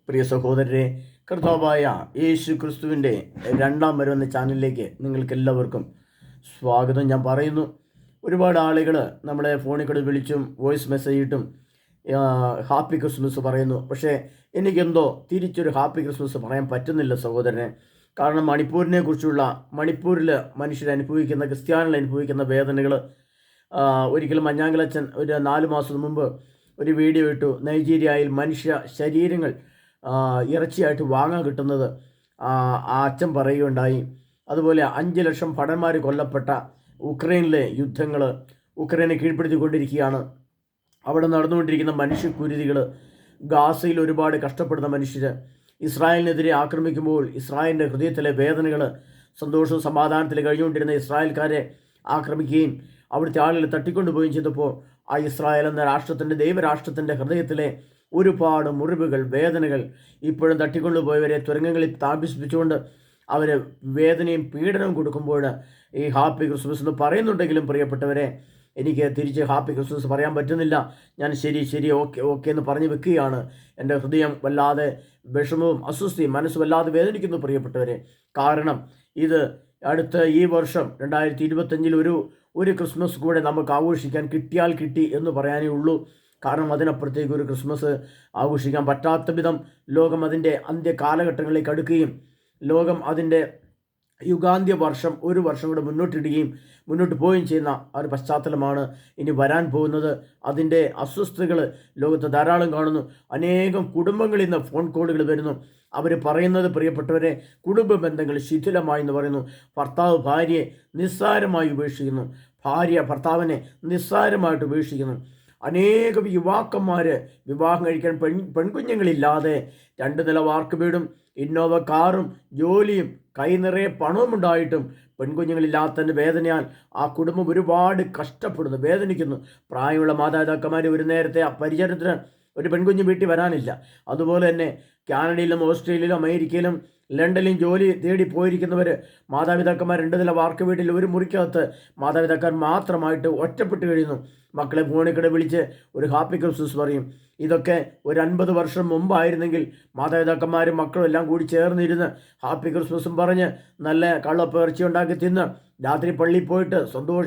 പ്രിയ സഹോദരരെ, കർത്താവായ യേശു ക്രിസ്തുവിൻ്റെ രണ്ടാം വരവെന്ന ചാനലിലേക്ക് നിങ്ങൾക്കെല്ലാവർക്കും സ്വാഗതം ഞാൻ പറയുന്നു. ഒരുപാട് ആളുകൾ നമ്മളെ ഫോണിൽ കൂടെ വിളിച്ചും വോയിസ് മെസ്സേജ് ഇട്ടും ഹാപ്പി ക്രിസ്മസ് പറയുന്നു. പക്ഷേ എനിക്കെന്തോ തിരിച്ചൊരു ഹാപ്പി ക്രിസ്മസ് പറയാൻ പറ്റുന്നില്ല സഹോദരനെ. കാരണം മണിപ്പൂരിൽ മനുഷ്യരനുഭവിക്കുന്ന, ക്രിസ്ത്യാനികൾ അനുഭവിക്കുന്ന വേദനകൾ. ഒരിക്കലും മഞ്ഞാങ്കലച്ചൻ ഒരു 4 മാസം മുമ്പ് ഒരു വീഡിയോ ഇട്ടു. നൈജീരിയയിൽ മനുഷ്യ ശരീരങ്ങൾ ഇറച്ചിയായിട്ട് വാങ്ങാൻ കിട്ടുന്നത് ആ അച്ഛൻ പറയുകയുണ്ടായി. അതുപോലെ 5 ലക്ഷം ഭടന്മാർ കൊല്ലപ്പെട്ട ഉക്രൈനിലെ യുദ്ധങ്ങൾ, ഉക്രൈനെ കീഴ്പ്പെടുത്തിക്കൊണ്ടിരിക്കുകയാണ്. അവിടെ നടന്നുകൊണ്ടിരിക്കുന്ന മനുഷ്യക്കുരുതികൾ, ഗാസയിൽ ഒരുപാട് കഷ്ടപ്പെടുന്ന മനുഷ്യർ, ഇസ്രായേലിനെതിരെ ആക്രമിക്കുമ്പോൾ ഇസ്രായേലിൻ്റെ ഹൃദയത്തിലെ വേദനകൾ, സന്തോഷവും സമാധാനത്തിൽ കഴിഞ്ഞുകൊണ്ടിരുന്ന ഇസ്രായേൽക്കാരെ ആക്രമിക്കുകയും അവിടുത്തെ ആളുകൾ തട്ടിക്കൊണ്ടുപോവുകയും ചെയ്തപ്പോൾ ആ ഇസ്രായേൽ എന്ന രാഷ്ട്രത്തിൻ്റെ, ദൈവരാഷ്ട്രത്തിൻ്റെ ഹൃദയത്തിലെ ഒരുപാട് മുറിവുകൾ, വേദനകൾ ഇപ്പോഴും തട്ടിക്കൊണ്ടുപോയവരെ തുരങ്കങ്ങളിൽ താമസിപ്പിച്ചുകൊണ്ട് അവർ വേദനയും പീഡനവും കൊടുക്കുമ്പോൾ ഈ ഹാപ്പി ക്രിസ്മസ് എന്ന് പറയുന്നുണ്ടെങ്കിലും പ്രിയപ്പെട്ടവരെ, എനിക്ക് തിരിച്ച് ഹാപ്പി ക്രിസ്മസ് പറയാൻ പറ്റുന്നില്ല. ഞാൻ ശരി ഓക്കെ എന്ന് പറഞ്ഞു വെക്കുകയാണ്. എൻ്റെ ഹൃദയം വല്ലാതെ വിഷമവും അസ്വസ്ഥയും മനസ്സ് വല്ലാതെ വേദനിക്കുന്നു പ്രിയപ്പെട്ടവരെ. കാരണം ഇത് അടുത്ത ഈ വർഷം 2025 ഒരു ക്രിസ്മസ് കൂടെ നമുക്ക് ആഘോഷിക്കാൻ കിട്ടിയാൽ കിട്ടി എന്ന് പറയാനേ ഉള്ളൂ. കാരണം അതിനപ്പുറത്തേക്ക് ഒരു ക്രിസ്മസ് ആഘോഷിക്കാൻ പറ്റാത്ത വിധം ലോകം അതിൻ്റെ അന്ത്യ കാലഘട്ടങ്ങളിലേക്ക് അടുക്കുകയും ലോകം അതിൻ്റെ യുഗാന്ത്യ വർഷം ഒരു വർഷം കൂടെ മുന്നോട്ട് പോവുകയും ചെയ്യുന്ന ഒരു പശ്ചാത്തലമാണ് ഇനി വരാൻ പോകുന്നത്. അതിൻ്റെ അസ്വസ്ഥതകൾ ലോകത്ത് ധാരാളം കാണുന്നു. അനേകം കുടുംബങ്ങളിൽ നിന്ന് ഫോൺ കോളുകൾ വരുന്നു. അവർ പറയുന്നത്, പ്രിയപ്പെട്ടവരെ, കുടുംബ ബന്ധങ്ങൾ ശിഥിലമായി എന്ന് പറയുന്നു. ഭർത്താവ് ഭാര്യയെ നിസ്സാരമായി ഉപേക്ഷിക്കുന്നു, ഭാര്യ ഭർത്താവിനെ നിസ്സാരമായിട്ട് ഉപേക്ഷിക്കുന്നു. അനേകം യുവാക്കന്മാർ വിവാഹം കഴിക്കാൻ പെൺകുഞ്ഞുങ്ങളില്ലാതെ 2 നില വാർക്ക് വീടും ഇന്നോവ കാറും ജോലിയും കൈ നിറയെ പണവും ഉണ്ടായിട്ടും പെൺകുഞ്ഞുങ്ങളില്ലാത്തതിൻ്റെ വേദനയാൽ ആ കുടുംബം ഒരുപാട് കഷ്ടപ്പെടുന്നു, വേദനിക്കുന്നു. പ്രായമുള്ള മാതാപിതാക്കന്മാർ ഒരു നേരത്തെ പരിചരണത്തിന് ഒരു പെൺകുഞ്ഞ് വീട്ടിൽ വരാനില്ല. അതുപോലെ തന്നെ കാനഡയിലും ഓസ്ട്രേലിയയിലും അമേരിക്കയിലും ലണ്ടനിലും ജോലി തേടി പോയിരിക്കുന്നവർ, മാതാപിതാക്കന്മാർ 2 നില വാർക്ക് വീട്ടിൽ ഒരു മുറിക്കകത്ത് മാതാപിതാക്കന്മാർ മാത്രമായിട്ട് ഒറ്റപ്പെട്ട് കഴിയുന്നു. മക്കളെ ഫോണിൽ വിളിച്ച് ഒരു ഹാപ്പി ക്രിസ്മസ് പറയും. ഇതൊക്കെ ഒരു 50 വർഷം മുമ്പായിരുന്നെങ്കിൽ മാതാപിതാക്കന്മാരും മക്കളും എല്ലാം കൂടി ചേർന്നിരുന്ന് ഹാപ്പി ക്രിസ്മസും പറഞ്ഞ് നല്ല കള്ളപ്പിറച്ചി ഉണ്ടാക്കി തിന്ന് രാത്രി പള്ളിയിൽ പോയിട്ട്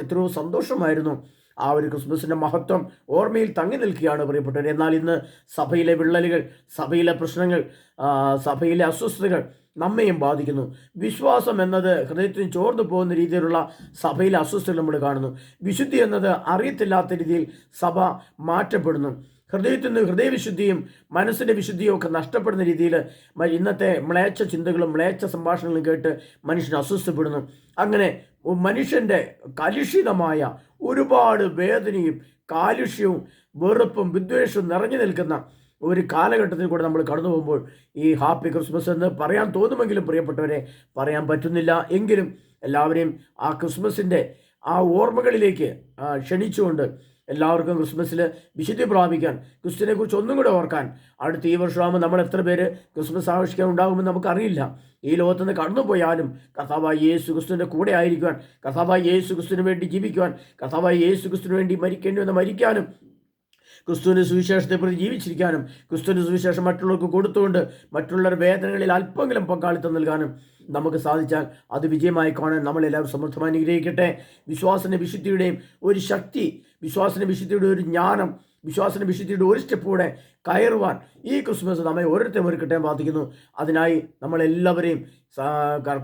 എത്രയോ സന്തോഷമായിരുന്നു. ആ ഒരു ക്രിസ്മസിൻ്റെ മഹത്വം ഓർമ്മയിൽ തങ്ങി നിൽക്കുകയാണ് പ്രിയപ്പെട്ടവർ. എന്നാൽ ഇന്ന് സഭയിലെ വിള്ളലുകൾ, സഭയിലെ പ്രശ്നങ്ങൾ, സഭയിലെ അസ്വസ്ഥതകൾ നമ്മയും ബാധിക്കുന്നു. വിശ്വാസം എന്നത് ഹൃദയത്തിന് ചോർന്നു പോകുന്ന രീതിയിലുള്ള സഭയിലെ അസ്വസ്ഥതകൾ നമ്മൾ കാണുന്നു. വിശുദ്ധി എന്നത് അറിയത്തില്ലാത്ത രീതിയിൽ സഭ മാറ്റപ്പെടുന്നു. ഹൃദയത്തിൽ നിന്ന് ഹൃദയവിശുദ്ധിയും മനസ്സിൻ്റെ വിശുദ്ധിയും ഒക്കെ നഷ്ടപ്പെടുന്ന രീതിയിൽ ഇന്നത്തെ മ്ലേച്ഛ ചിന്തകളും മ്ലേച്ഛ സംഭാഷണങ്ങളും കേട്ട് മനുഷ്യൻ അസ്വസ്ഥപ്പെടുന്നു. അങ്ങനെ മനുഷ്യൻ്റെ കലുഷിതമായ ഒരുപാട് വേദനയും കാലുഷ്യവും വെറുപ്പും വിദ്വേഷവും നിറഞ്ഞു നിൽക്കുന്ന ഒരു കാലഘട്ടത്തിൽ കൂടെ നമ്മൾ കടന്നു പോകുമ്പോൾ ഈ ഹാപ്പി ക്രിസ്മസ് എന്ന് പറയാൻ തോന്നുമെങ്കിലും പ്രിയപ്പെട്ടവരെ പറയാൻ പറ്റുന്നില്ല. എങ്കിലും എല്ലാവരെയും ആ ക്രിസ്മസിൻ്റെ ആ ഓർമ്മകളിലേക്ക് ക്ഷണിച്ചുകൊണ്ട് എല്ലാവർക്കും ക്രിസ്മസിൽ വിശുദ്ധി പ്രാപിക്കാൻ, ക്രിസ്തുവിനെക്കുറിച്ച് ഒന്നും കൂടെ ഓർക്കാൻ, അടുത്ത ഈ വർഷമാകുമ്പോൾ നമ്മൾ എത്ര പേര് ക്രിസ്മസ് ആഘോഷിക്കാൻ ഉണ്ടാകുമെന്ന് നമുക്കറിയില്ല. ഈ ലോകത്തുനിന്ന് കടന്നുപോയാലും കർത്താവായ യേശു ക്രിസ്തുവിൻ്റെ കൂടെ ആയിരിക്കുവാൻ, കർത്താവായ യേശു ക്രിസ്തുവിന് വേണ്ടി ജീവിക്കുവാൻ, കർത്താവായ യേശു ക്രിസ്തുവിന് വേണ്ടി മരിക്കേണ്ടി വന്ന് മരിക്കാനും, ക്രിസ്തുവിൻ്റെ സുവിശേഷത്തെ പ്രതി ജീവിച്ചിരിക്കാനും, ക്രിസ്തുവിൻ്റെ സുവിശേഷം മറ്റുള്ളവർക്ക് കൊടുത്തുകൊണ്ട് മറ്റുള്ളവരുടെ വേദനകളിൽ അല്പമെങ്കിലും പങ്കാളിത്തം നൽകാനും നമുക്ക് സാധിച്ചാൽ അത് വിജയമായി കാണാൻ നമ്മളെല്ലാവരും സമൃദ്ധമായി അനുഗ്രഹിക്കട്ടെ. വിശ്വാസത്തിൻ്റെ വിശുദ്ധിയുടെയും ഒരു ശക്തി, വിശ്വാസത്തിൻ്റെ വിശുദ്ധിയുടെ ഒരു ജ്ഞാനം, വിശ്വാസത്തിൻ്റെ വിശുദ്ധിയുടെ ഒരു സ്റ്റെപ്പ് കൂടെ കയറുവാൻ ഈ ക്രിസ്മസ് നമ്മെ ഓരോരുത്തരും ഒരുക്കട്ടെ പ്രാർത്ഥിക്കുന്നു. അതിനായി നമ്മളെല്ലാവരെയും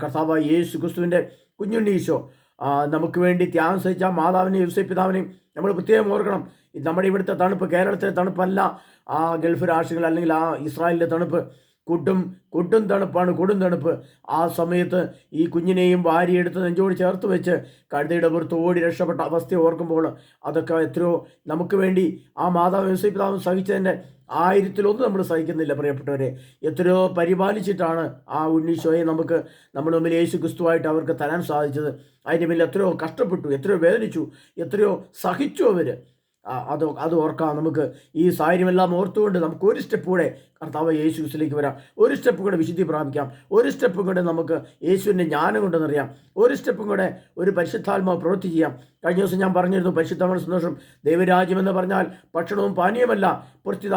കർത്താവായ യേശു ക്രിസ്തുവിൻ്റെ കുഞ്ഞുണ്ണി ഈശോ നമുക്ക് വേണ്ടി ത്യാഗം സഹിച്ച മാതാവിനെയും യോസേപ്പ് പിതാവിനെയും നമ്മൾ പ്രത്യേകം ഓർക്കണം. നമ്മുടെ ഇവിടുത്തെ തണുപ്പ് കേരളത്തിലെ തണുപ്പല്ല ആ ഗൾഫ് രാഷ്ട്രങ്ങൾ അല്ലെങ്കിൽ ആ ഇസ്രായേലിലെ തണുപ്പ്. കൊടും തണുപ്പാണ്, കൊടും തണുപ്പ്. ആ സമയത്ത് ഈ കുഞ്ഞിനെയും ഭാര്യ എടുത്ത് നെഞ്ചോട് ചേർത്ത് വെച്ച് കഴുതയുടെ പുറത്ത് ഓടി രക്ഷപ്പെട്ട അവസ്ഥയെ ഓർക്കുമ്പോൾ അതൊക്കെ എത്രയോ നമുക്ക് വേണ്ടി ആ മാതാവ് യോസേപ്പ് പിതാവ് സഹിച്ചതിൻ്റെ 1000-1 നമ്മൾ സഹിക്കുന്നില്ല പ്രിയപ്പെട്ടവരെ. എത്രയോ പരിപാലിച്ചിട്ടാണ് ആ ഉണ്ണീശോയെ നമുക്ക് നമ്മുടെ മുമ്പിൽ യേശു ക്രിസ്തുവായിട്ട് അവർക്ക് തരാൻ സാധിച്ചത്. അതിൻ്റെ മേൽ എത്രയോ കഷ്ടപ്പെട്ടു, എത്രയോ വേദനിച്ചു, എത്രയോ സഹിച്ചു അവർ. അത് ഓർക്കാം. നമുക്ക് ഈ സാഹചര്യമെല്ലാം ഓർത്തുകൊണ്ട് നമുക്ക് ഒരു സ്റ്റെപ്പ് കൂടെ കർത്താവ് യേശു ക്രിസ്തുവിലേക്ക് വരാം. ഒരു സ്റ്റെപ്പ് കൂടെ വിശുദ്ധി പ്രാപിക്കാം. ഒരു സ്റ്റെപ്പും കൂടെ നമുക്ക് യേശുവിൻ്റെ ജ്ഞാനം കൊണ്ടെന്നറിയാം. ഒരു സ്റ്റെപ്പും കൂടെ ഒരു പരിശുദ്ധാത്മാവ് പ്രവൃത്തി ചെയ്യാം. കഴിഞ്ഞ ദിവസം ഞാൻ പറഞ്ഞിരുന്നു, പരിശുദ്ധമായ സന്തോഷം ദൈവരാജ്യമെന്ന് പറഞ്ഞാൽ ഭക്ഷണവും പാനീയമല്ല, പ്രത്യുത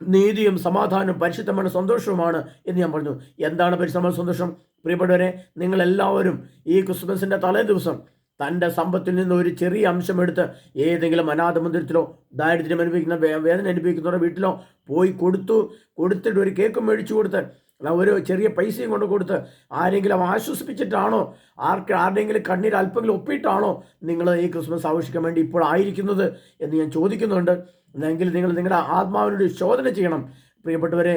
നീതിയും സമാധാനവും പരിശുദ്ധமான സന്തോഷവുമാണ് എന്ന് ഞാൻ പറഞ്ഞു. എന്താണ് പരിശുദ്ധമായ സന്തോഷം? പ്രിയപ്പെട്ടവരെ, നിങ്ങളെല്ലാവരും ഈ ക്രിസ്മസിൻ്റെ തലേ ദിവസം തൻ്റെ സമ്പത്തിൽ നിന്ന് ഒരു ചെറിയ അംശം എടുത്ത് ഏതെങ്കിലും അനാഥ മന്ദിരത്തിലോ ദാരിദ്ര്യം അനുഭവിക്കുന്ന വേദന അനുഭവിക്കുന്നവരുടെ വീട്ടിലോ പോയി കൊടുത്തിട്ട് ഒരു കേക്കും മേടിച്ചു കൊടുത്ത് ഒരു ചെറിയ പൈസയും കൊണ്ട് കൊടുത്ത് ആരെങ്കിലും ആശ്വസിപ്പിച്ചിട്ടാണോ, ആരുടെയെങ്കിലും കണ്ണീർ അല്പമെങ്കിലും ഒപ്പിയിട്ടാണോ നിങ്ങൾ ഈ ക്രിസ്മസ് ആഘോഷിക്കാൻ വേണ്ടി ഇപ്പോൾ ആയിരിക്കുന്നത് എന്ന് ഞാൻ ചോദിക്കുന്നുണ്ട്. എന്നെങ്കിൽ നിങ്ങൾ നിങ്ങളുടെ ആത്മാവിനോട് ശോധന ചെയ്യണം. പ്രിയപ്പെട്ടവരെ,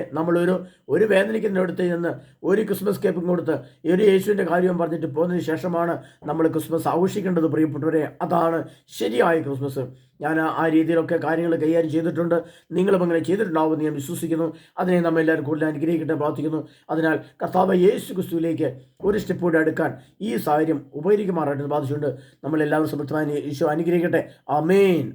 ഒരു വേദനിക്കുന്നിടത്ത് നിന്ന് ഒരു ക്രിസ്മസ് കേക്കും കൊടുത്ത് ഒരു യേശുവിൻ്റെ കാര്യം പറഞ്ഞിട്ട് പോകുന്നതിന് ശേഷമാണ് നമ്മൾ ക്രിസ്മസ് ആഘോഷിക്കേണ്ടത്. പ്രിയപ്പെട്ടവരെ, അതാണ് ശരിയായ ക്രിസ്മസ്. ഞാൻ ആ രീതിയിലൊക്കെ കാര്യങ്ങൾ കൈകാര്യം ചെയ്തിട്ടുണ്ട്. നിങ്ങളും അങ്ങനെ ചെയ്തിട്ടുണ്ടാവുമെന്ന് ഞാൻ വിശ്വസിക്കുന്നു. അതിനെ നമ്മളെല്ലാവരും കൂടുതൽ അനുഗ്രഹിക്കട്ടെ പ്രാർത്ഥിക്കുന്നു. അതിനാൽ കർത്താവ് യേശു ക്രിസ്തുവിലേക്ക് ഒരു സ്റ്റെപ്പ് കൂടെ അടുക്കാൻ ഈ സാഹചര്യം ഉപകരിക്കുമാറായിട്ട് ബാധിച്ചുകൊണ്ട് നമ്മളെല്ലാവരും സമൃദ്ധമായി യേശു അനുഗ്രഹിക്കട്ടെ. ആമേൻ.